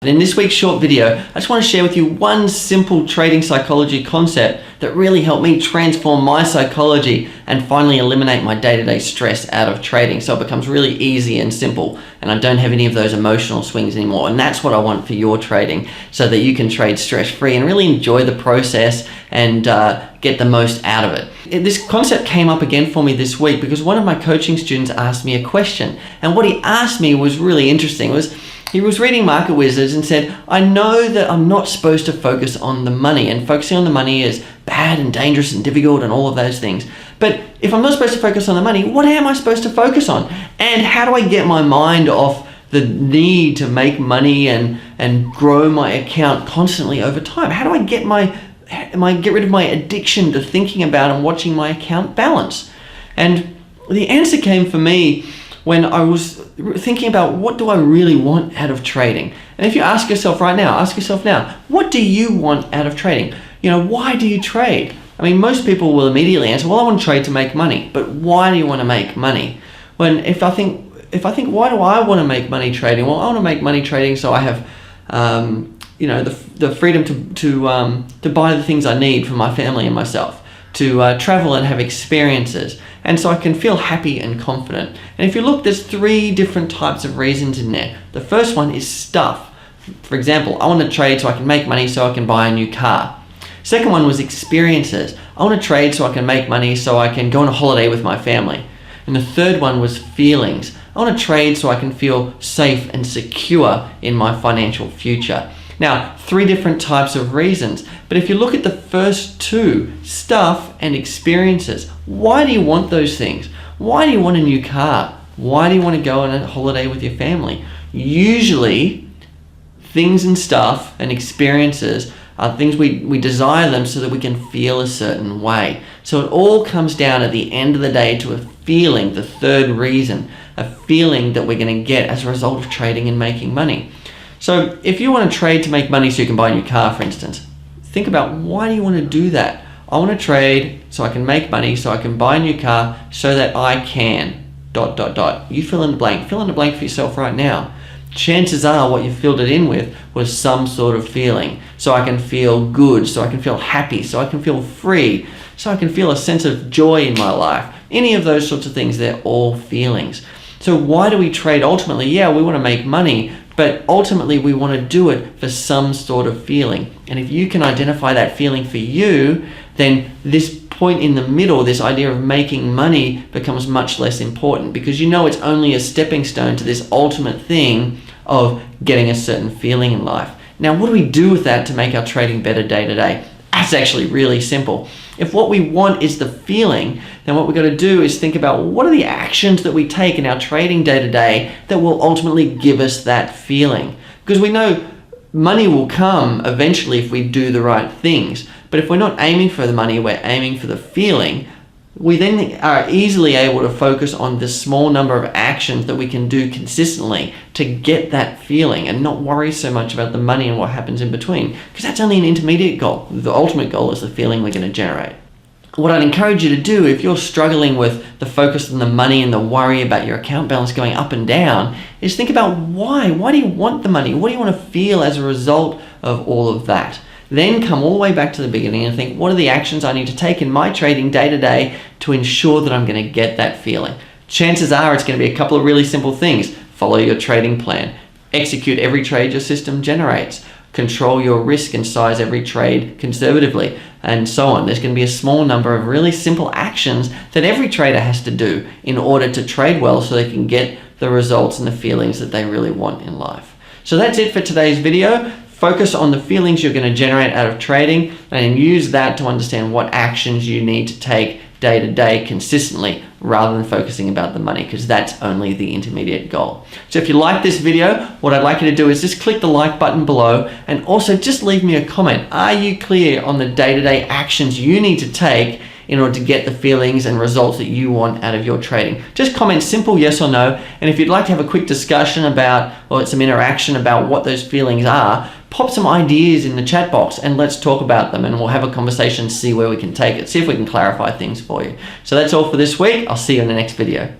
In this week's short video, I just want to share with you one simple trading psychology concept that really helped me transform my psychology and finally eliminate my day-to-day stress out of trading, so it becomes really easy and simple and I don't have any of those emotional swings anymore. And that's what I want for your trading, so that you can trade stress-free and really enjoy the process and get the most out of it. This concept came up again for me this week because one of my coaching students asked me a question, and what he asked me was really interesting. He was reading Market Wizards and said, I know that I'm not supposed to focus on the money, and focusing on the money is bad and dangerous and difficult and all of those things. But if I'm not supposed to focus on the money, what am I supposed to focus on? And how do I get my mind off the need to make money and grow my account constantly over time? How do I get rid of my addiction to thinking about and watching my account balance? And the answer came for me when I was thinking about, what do I really want out of trading? And if you ask yourself right now, ask yourself now, what do you want out of trading? Why do you trade? I mean, most people will immediately answer, well, I want to trade to make money. But why do you want to make money? When if I think, why do I want to make money trading? Well, I want to make money trading so I have the freedom to buy the things I need for my family and myself, to travel and have experiences, and so I can feel happy and confident. And if you look, there's 3 different types of reasons in there. The first one is stuff. For example, I want to trade so I can make money so I can buy a new car. Second one was experiences. I want to trade so I can make money so I can go on a holiday with my family. And the third one was feelings. I want to trade so I can feel safe and secure in my financial future. Now, 3 different types of reasons, but if you look at the first 2, stuff and experiences, why do you want those things? Why do you want a new car? Why do you want to go on a holiday with your family? Usually, things and stuff and experiences are things we desire them so that we can feel a certain way. So it all comes down at the end of the day to a feeling, the third reason, a feeling that we're going to get as a result of trading and making money. So if you want to trade to make money so you can buy a new car, for instance, think about, why do you want to do that? I want to trade so I can make money, so I can buy a new car, so that I can ... You fill in the blank. Fill in the blank for yourself right now. Chances are what you filled it in with was some sort of feeling. So I can feel good, so I can feel happy, so I can feel free, so I can feel a sense of joy in my life. Any of those sorts of things, they're all feelings. So why do we trade? Ultimately, yeah, we want to make money, but ultimately we want to do it for some sort of feeling. And if you can identify that feeling for you, then this point in the middle, this idea of making money, becomes much less important, because it's only a stepping stone to this ultimate thing of getting a certain feeling in life. Now, what do we do with that to make our trading better day to day? That's actually really simple. If what we want is the feeling, then what we've got to do is think about, what are the actions that we take in our trading day to day that will ultimately give us that feeling? Because we know money will come eventually if we do the right things. But if we're not aiming for the money, we're aiming for the feeling, we then are easily able to focus on the small number of actions that we can do consistently to get that feeling, and not worry so much about the money and what happens in between, because that's only an intermediate goal. The ultimate goal is the feeling we're going to generate. What I'd encourage you to do, if you're struggling with the focus on the money and the worry about your account balance going up and down, is think about why. Why do you want the money? What do you want to feel as a result of all of that? Then come all the way back to the beginning and think, what are the actions I need to take in my trading day to day to ensure that I'm going to get that feeling? Chances are it's going to be a couple of really simple things. Follow your trading plan. Execute every trade your system generates. Control your risk and size every trade conservatively, and so on. There's going to be a small number of really simple actions that every trader has to do in order to trade well, so they can get the results and the feelings that they really want in life. So that's it for today's video. Focus on the feelings you're going to generate out of trading, and use that to understand what actions you need to take day to day consistently, rather than focusing about the money, because that's only the intermediate goal. So if you like this video, what I'd like you to do is just click the like button below, and also just leave me a comment. Are you clear on the day-to-day actions you need to take in order to get the feelings and results that you want out of your trading? Just comment simple yes or no, and if you'd like to have a quick discussion about, or some interaction about what those feelings are, pop some ideas in the chat box and let's talk about them, and we'll have a conversation, see where we can take it, see if we can clarify things for you. So that's all for this week. I'll see you in the next video.